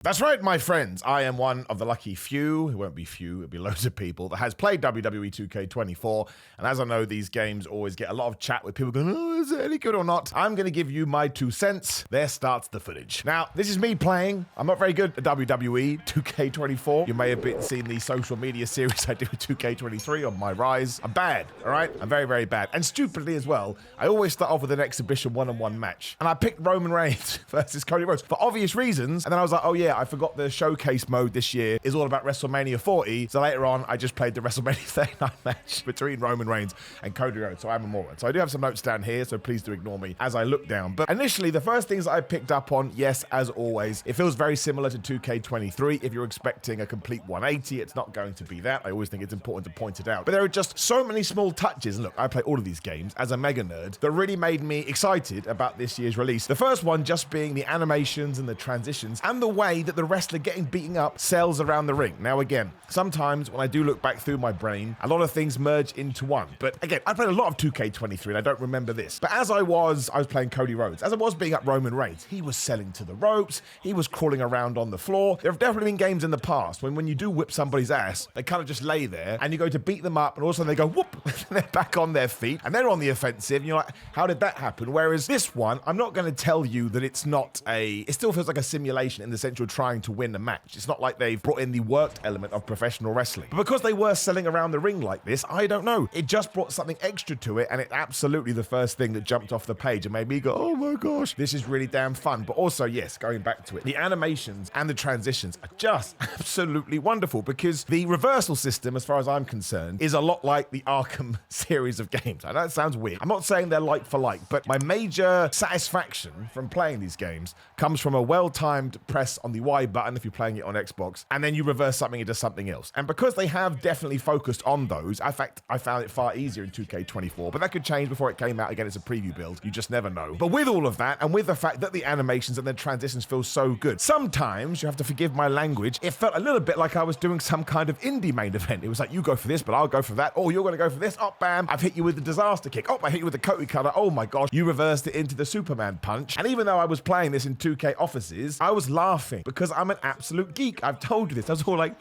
That's right, my friends. I am one of the lucky few, it won't be few, it'll be loads of people, that has played WWE 2K24. And as I know, these games always get a lot of chat with people going, oh, is it any good or not? I'm going to give you my 2 cents. There starts the footage. Now, this is me playing. I'm not very good at WWE 2K24. You may have seen the social media series I did with 2K23 on my rise. I'm bad, all right? I'm very, very bad. And stupidly as well, I always start off with an exhibition one-on-one match. And I picked Roman Reigns versus Cody Rhodes for obvious reasons. And then I was like, oh yeah, I forgot the showcase mode this year is all about WrestleMania 40. So later on, I just played the WrestleMania 39 match between Roman Reigns and Cody Rhodes. So I'm a moron. So I do have some notes down here, so please do ignore me as I look down. But initially, the first things I picked up on, yes, as always, it feels very similar to 2K23. If you're expecting a complete 180, it's not going to be that. I always think it's important to point it out. But there are just so many small touches. And look, I play all of these games as a mega nerd that really made me excited about this year's release. The first one just being the animations and the transitions and the way that the wrestler getting beaten up sells around the ring. Now again, sometimes when I do look back through my brain, a lot of things merge into one. But again, I played a lot of 2K23 and I don't remember this. But as I was playing Cody Rhodes. As I was beating up Roman Reigns, he was selling to the ropes, he was crawling around on the floor. There have definitely been games in the past when you do whip somebody's ass, they kind of just lay there and you go to beat them up and all of a sudden they go whoop, and they're back on their feet and they're on the offensive and you're like, how did that happen? Whereas this one, I'm not going to tell you that it's not it still feels like a simulation in the sense you're trying to win a match. It's not like they've brought in the worked element of professional wrestling. But because they were selling around the ring like this, I don't know. It just brought something extra to it, and it's absolutely the first thing that jumped off the page and made me go, oh my gosh, this is really damn fun. But also, yes, going back to it, the animations and the transitions are just absolutely wonderful because the reversal system, as far as I'm concerned, is a lot like the Arkham series of games. I know it sounds weird. I'm not saying they're like for like, but my major satisfaction from playing these games comes from a well-timed press on the Y button if you're playing it on Xbox, and then you reverse something into something else. And because they have definitely focused on those, in fact, I found it far easier in 2K24, but that could change before it came out. Again, it's a preview build. You just never know. But with all of that, and with the fact that the animations and the transitions feel so good, sometimes, you have to forgive my language, it felt a little bit like I was doing some kind of indie main event. It was like, you go for this, but I'll go for that. Oh, you're going to go for this. Oh, bam. I've hit you with the disaster kick. Oh, I hit you with the Cody cutter. Oh my gosh. You reversed it into the Superman punch. And even though I was playing this in 2K offices, I was laughing because I'm an absolute geek. I've told you this. I was all like,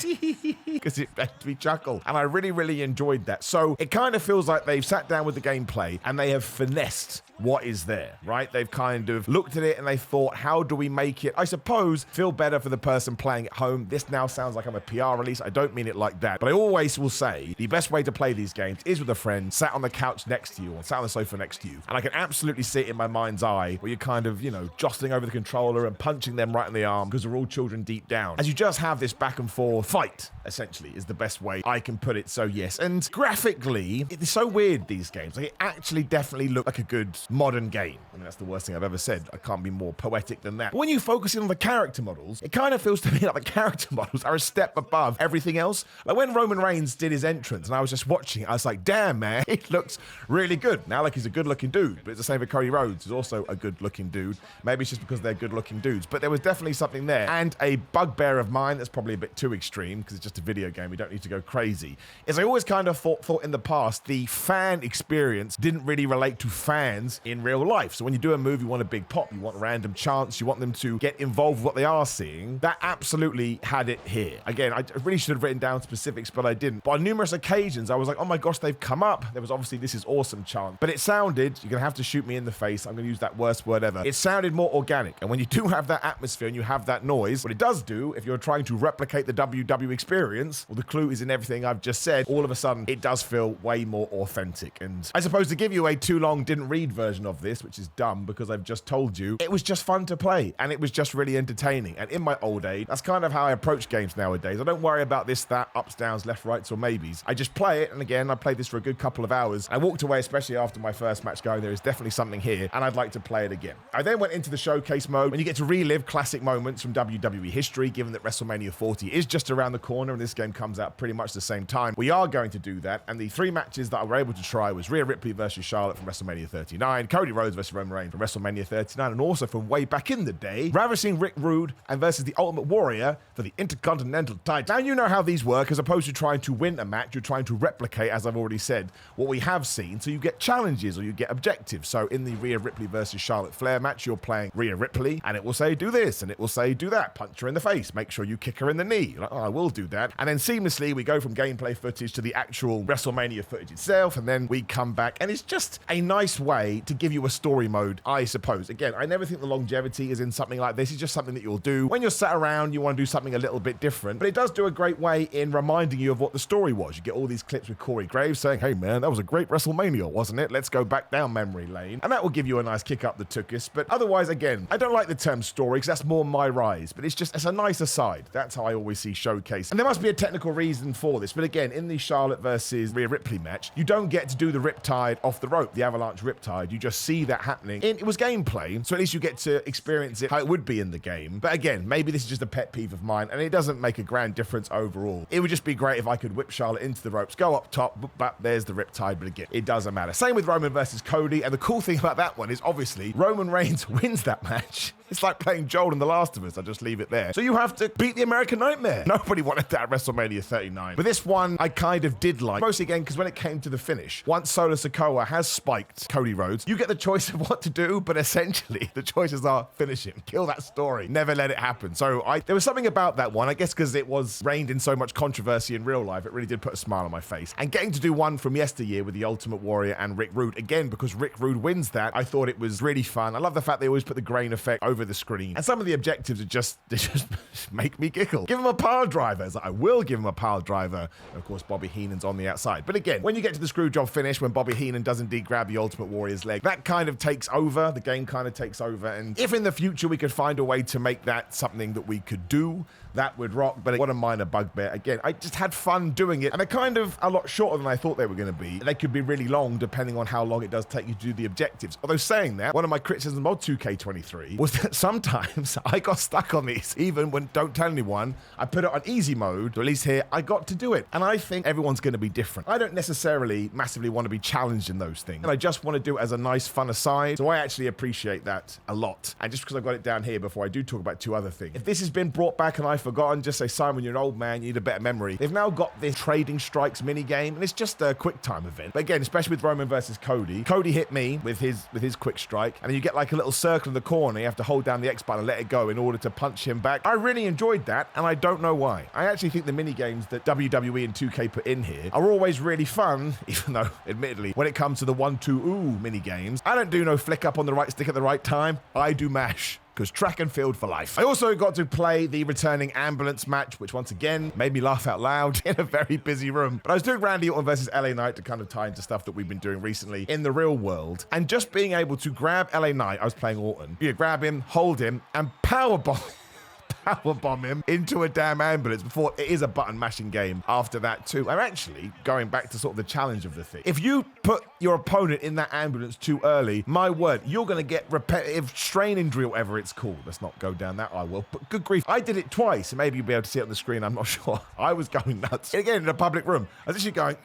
because it made me chuckle. And I really, really enjoyed that. So it kind of feels like they've sat down with the gameplay and they have finessed what is there, right? They've kind of looked at it and they thought, how do we make it, I suppose, feel better for the person playing at home? This now sounds like I'm a PR release. I don't mean it like that. But I always will say the best way to play these games is with a friend sat on the couch next to you or sat on the sofa next to you. And I can absolutely see it in my mind's eye where you're kind of, jostling over the controller and punching them right in the arm because they're all children deep down. As you just have this back and forth fight, essentially, is the best way I can put it. So yes, and graphically, it's so weird, these games. Like, it actually definitely look like a good modern game. I mean, that's the worst thing I've ever said. I can't be more poetic than that. But when you focus in on the character models, it kind of feels to me like the character models are a step above everything else. Like when Roman Reigns did his entrance and I was just watching it, I was like, damn, man, he looks really good. Now, like, he's a good-looking dude, but it's the same for Cody Rhodes, who's also a good-looking dude. Maybe it's just because they're good-looking dudes, but there was definitely something there. And a bugbear of mine that's probably a bit too extreme because it's just a video game, we don't need to go crazy, is I always kind of thought in the past the fan experience didn't really relate to fans in real life. So when you do a move, you want a big pop, you want random chants, you want them to get involved with what they are seeing. That absolutely had it here. Again, I really should have written down specifics, but I didn't. But on numerous occasions, I was like, oh my gosh, they've come up. There was obviously this is awesome chant, but it sounded, you're gonna have to shoot me in the face, I'm gonna use that worst word ever. It sounded more organic. And when you do have that atmosphere and you have that noise, what it does do, if you're trying to replicate the WWE experience, well, the clue is in everything I've just said, all of a sudden, it does feel way more authentic. And I suppose to give you a too long didn't read version of this, which is dumb because I've just told you, it was just fun to play and it was just really entertaining. And in my old age, that's kind of how I approach games nowadays. I don't worry about this, that, ups, downs, left, rights, or maybes. I just play it. And again, I played this for a good couple of hours. I walked away, especially after my first match going, there is definitely something here and I'd like to play it again. I then went into the showcase mode when you get to relive classic moments from WWE history, given that WrestleMania 40 is just around the corner and this game comes out pretty much the same time. We are going to do that. And the 3 matches that I were able to try was Rhea Ripley versus Charlotte from WrestleMania 39, find Cody Rhodes versus Roman Reigns from WrestleMania 39, and also from way back in the day, ravishing Rick Rude and versus the Ultimate Warrior for the Intercontinental title. Now you know how these work. As opposed to trying to win a match, you're trying to replicate, as I've already said, what we have seen. So you get challenges or you get objectives. So in the Rhea Ripley versus Charlotte Flair match, you're playing Rhea Ripley, and it will say do this, and it will say do that, punch her in the face, make sure you kick her in the knee. You're like, oh, I will do that. And then seamlessly we go from gameplay footage to the actual WrestleMania footage itself, and then we come back, and it's just a nice way to give you a story mode, I suppose. Again, I never think the longevity is in something like this. It's just something that you'll do when you're sat around, you want to do something a little bit different, but it does do a great way in reminding you of what the story was. You get all these clips with Corey Graves saying, hey man, that was a great WrestleMania, wasn't it? Let's go back down memory lane. And that will give you a nice kick up the tuchus. But otherwise, again, I don't like the term story because that's more my rise, but it's a nice aside. That's how I always see Showcase. And there must be a technical reason for this. But again, in the Charlotte versus Rhea Ripley match, you don't get to do the Riptide off the rope, the Avalanche Riptide. You just see that happening. It was gameplay, so at least you get to experience it how it would be in the game. But again, maybe this is just a pet peeve of mine, and it doesn't make a grand difference overall. It would just be great if I could whip Charlotte into the ropes, go up top, but there's the Riptide, but again, it doesn't matter. Same with Roman versus Cody, and the cool thing about that one is obviously Roman Reigns wins that match. It's like playing Joel in The Last of Us. I just leave it there. So you have to beat the American Nightmare. Nobody wanted that at WrestleMania 39. But this one, I kind of did like. Mostly again, because when it came to the finish, once Solo Sikoa has spiked Cody Rhodes, you get the choice of what to do, but essentially the choices are finish him, kill that story, never let it happen. So there was something about that one, I guess because it was reigned in so much controversy in real life, it really did put a smile on my face. And getting to do one from yesteryear with the Ultimate Warrior and Rick Rude, again, because Rick Rude wins that, I thought it was really fun. I love the fact they always put the grain effect over the screen. And some of the objectives are just make me giggle. Give him a pile driver. It's like, I will give him a pile driver. And of course, Bobby Heenan's on the outside. But again, when you get to the screw job finish, when Bobby Heenan does indeed grab the Ultimate Warrior's leg, that kind of takes over. The game kind of takes over. And if in the future we could find a way to make that something that we could do, that would rock. But what a minor bugbear. Again, I just had fun doing it. And they're kind of a lot shorter than I thought they were going to be. They could be really long depending on how long it does take you to do the objectives. Although saying that, one of my criticisms of 2K23 was that sometimes I got stuck on these. Even when don't tell anyone, I put it on easy mode. So at least here, I got to do it. And I think everyone's going to be different. I don't necessarily massively want to be challenged in those things. And I just want to do it as a nice, fun aside. So I actually appreciate that a lot. And just because I've got it down here before I do talk about two other things. If this has been brought back and I've forgotten, just say, Simon, you're an old man, you need a better memory. They've now got this Trading Strikes mini game, and it's just a quick time event. But again, especially with Roman versus Cody, Cody hit me with his quick strike, and then you get like a little circle in the corner. You have to hold down the X button and let it go in order to punch him back. I really enjoyed that, and I don't know why. I actually think the mini games that WWE and 2K put in here are always really fun, even though, admittedly, when it comes to the 1-2-ooh mini games, I don't do no flick up on the right stick at the right time. I do mash. Because track and field for life. I also got to play the returning ambulance match, which once again made me laugh out loud in a very busy room. But I was doing Randy Orton versus LA Knight to kind of tie into stuff that we've been doing recently in the real world. And just being able to grab LA Knight, I was playing Orton, you grab him, hold him, and powerbomb him into a damn ambulance before it is a button mashing game after that too. I'm actually going back to sort of the challenge of the thing. If you put your opponent in that ambulance too early, my word, you're going to get repetitive strain injury or whatever it's called. Let's not go down that I will. But good grief, I did it twice, and maybe you'll be able to see it on the screen. I'm not sure. I was going nuts. And again, in a public room, I was actually going,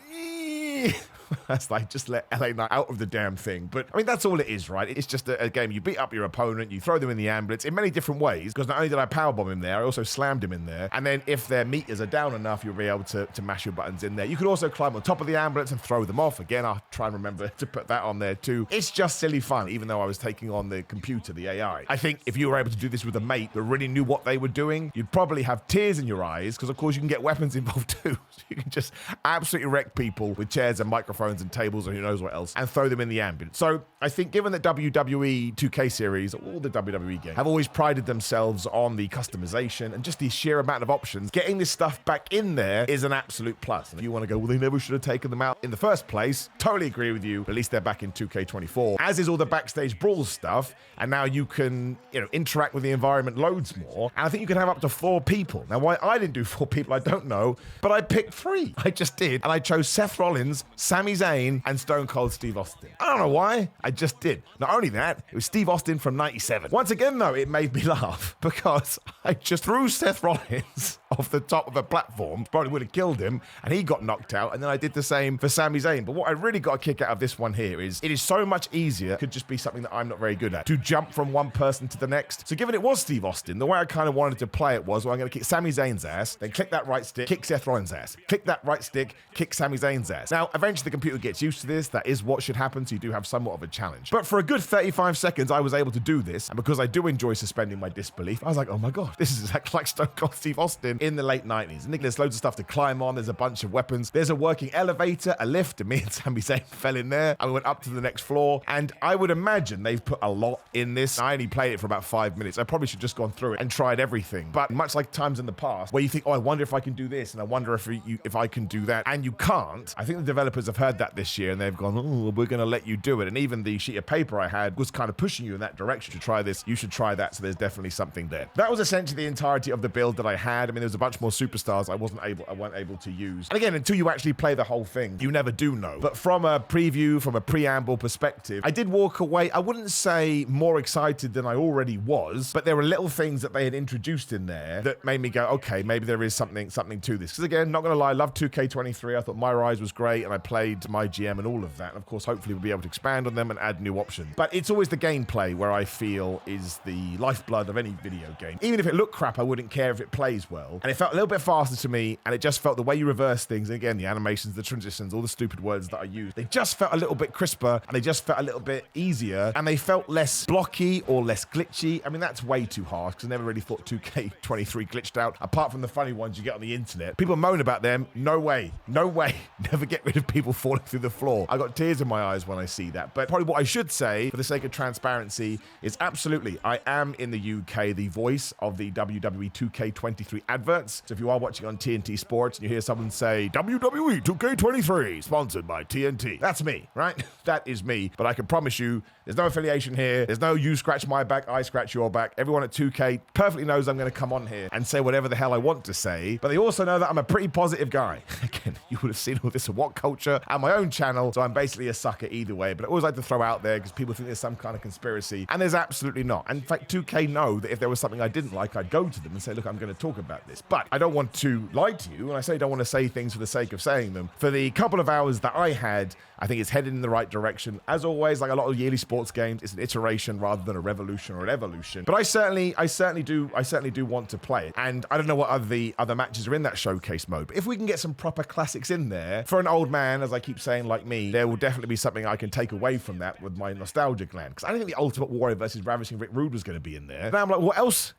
that's like, just let LA Knight out of the damn thing. But I mean, that's all it is, right? It's just a game. You beat up your opponent, you throw them in the ambulance in many different ways, because not only did I powerbomb him there, I also slammed him in there. And then if their meters are down enough, you'll be able to mash your buttons in there. You could also climb on top of the ambulance and throw them off. Again, I'll try and remember to put that on there too. It's just silly fun, even though I was taking on the computer, the AI. I think if you were able to do this with a mate that really knew what they were doing, you'd probably have tears in your eyes, because of course you can get weapons involved too. So you can just absolutely wreck people with chairs and microphones and tables and who knows what else, and throw them in the ambulance. So I think given that WWE 2K series, all the WWE games, have always prided themselves on the customization and just the sheer amount of options, getting this stuff back in there is an absolute plus. And if you want to go, well, they never should have taken them out in the first place, totally agree with you. At least they're back in 2K24, as is all the backstage brawls stuff. And now you can, interact with the environment loads more. And I think you can have up to 4 people. Now, why I didn't do 4 people, I don't know, but I picked 3. I just did. And I chose Seth Rollins, Sami Zayn, and Stone Cold Steve Austin. I don't know why, I just did. Not only that, it was Steve Austin from '97. Once again, though, it made me laugh because I just threw Seth Rollins off the top of a platform. Probably would have killed him, and he got knocked out, and then I did the same for Sami Zayn. But what I really got a kick out of this one here is it is so much easier, could just be something that I'm not very good at, to jump from one person to the next. So given it was Steve Austin, the way I kind of wanted to play it was, well, I'm going to kick Sami Zayn's ass, then click that right stick, kick Seth Rollins' ass. Click that right stick, kick Sami Zayn's ass. Now, eventually the computer gets used to this. That is what should happen, so you do have somewhat of a challenge. But for a good 35 seconds, I was able to do this, and because I do enjoy suspending my disbelief, I was like, oh my god, this is exactly like Stone Cold Steve Austin in the late 90s. And there's loads of stuff to climb on, there's a bunch of weapons, there's a working elevator, a lift, and me and Sami Zayn fell in there, and we went up to the next floor, and I would imagine they've put a lot in this. I only played it for about 5 minutes. I probably should have just gone through it and tried everything. But much like times in the past, where you think, oh, I wonder if I can do this, and I wonder if I can do that, and you can't. I think the developers have heard that this year, and they've gone, oh, we're going to let you do it. And even the sheet of paper I had was kind of pushing you in that direction to try this. You should try that. So there's definitely something there. That was essentially the entirety of the build that I had. I mean, there was a bunch more superstars I wasn't able to use. And again, until you actually play the whole thing, you never do know. But from a preview, from a preamble perspective, I did walk away, I wouldn't say more excited than I already was, but there were little things that they had introduced in there that made me go, okay, maybe there is something to this. Because again, not going to lie, I love 2K23. I thought My Rise was great, and I played My GM and all of that. And of course, hopefully we'll be able to expand on them and add new options. But it's always the gameplay where I feel is the lifeblood of any video game. Even if it looked crap, I wouldn't care if it plays well. And it felt a little bit faster to me, and it just felt the way you reverse things, and again, the animations, the transitions, all the stupid words that I used, they just felt a little bit crisper, and they just felt a little bit easier, and they felt less blocky or less glitchy. I mean, that's way too harsh, because I never really thought 2K23 glitched out, apart from the funny ones you get on the internet. People moan about them. No way. No way. Never get rid of people falling through the floor. I got tears in my eyes when I see that. But probably what I should say, for the sake of transparency, is absolutely, I am in the UK the voice of the WWE 2K23 adverts. So if you are watching on TNT Sports and you hear someone say, WWE 2K23, sponsored by TNT, that's me, right? That is me. But I can promise you, there's no affiliation here. There's no you scratch my back, I scratch your back. Everyone at 2K perfectly knows I'm going to come on here and say whatever the hell I want to say. But they also know that I'm a pretty positive guy. Again, you would have seen all this at What Culture and my own channel, so I'm basically a sucker either way. But I always like to throw out there because people think there's some kind of conspiracy, and there's absolutely not. And in fact, 2K know that if there was something I didn't like, I'd go to them and say, look, I'm going to talk about this. But I don't want to lie to you, and I say I don't want to say things for the sake of saying them. For the couple of hours that I had, I think it's headed in the right direction. As always, like a lot of yearly sports games, it's an iteration rather than a revolution or an evolution. But I certainly do want to play it. And I don't know what other matches are in that showcase mode. But if we can get some proper classics in there, for an old man, as I keep saying, like me, there will definitely be something I can take away from that with my nostalgia gland. Because I didn't think the Ultimate Warrior versus Ravishing Rick Rude was going to be in there. Now I'm like, what else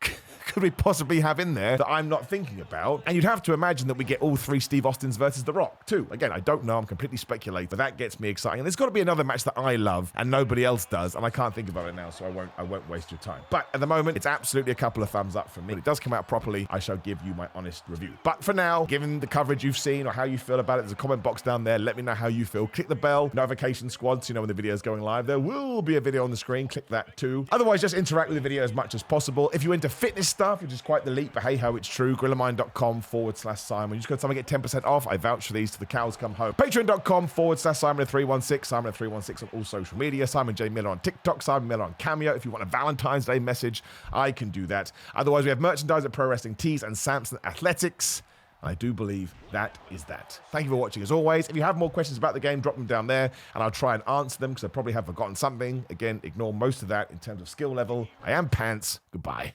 could we possibly have in there that I'm not thinking about? And you'd have to imagine that we get all three Steve Austins versus The Rock too. Again, I don't know, I'm completely speculating, but that gets me exciting. And there's got to be another match that I love and nobody else does, and I can't think about it now, so I won't waste your time. But at the moment, it's absolutely a couple of thumbs up from me. When it does come out properly, I shall give you my honest review. But for now, given the coverage you've seen or how you feel about it, there's a comment box down there. Let me know how you feel. Click the bell, notification squad, so you know when the video is going live. There will be a video on the screen. Click that too. Otherwise, just interact with the video as much as possible. If you're into fitness stuff, which is quite the leap, but hey ho, it's true. Grillermind.com/Simon. You just go to Simon, get 10% off. I vouch for these till the cows come home. Patreon.com/Simon316. Simon316 on all social media. Simon J. Miller on TikTok. Simon Miller on Cameo. If you want a Valentine's Day message, I can do that. Otherwise, we have merchandise at Pro Wrestling Tees and Samson Athletics. I do believe that is that. Thank you for watching as always. If you have more questions about the game, drop them down there and I'll try and answer them because I probably have forgotten something. Again, ignore most of that in terms of skill level. I am Pants. Goodbye.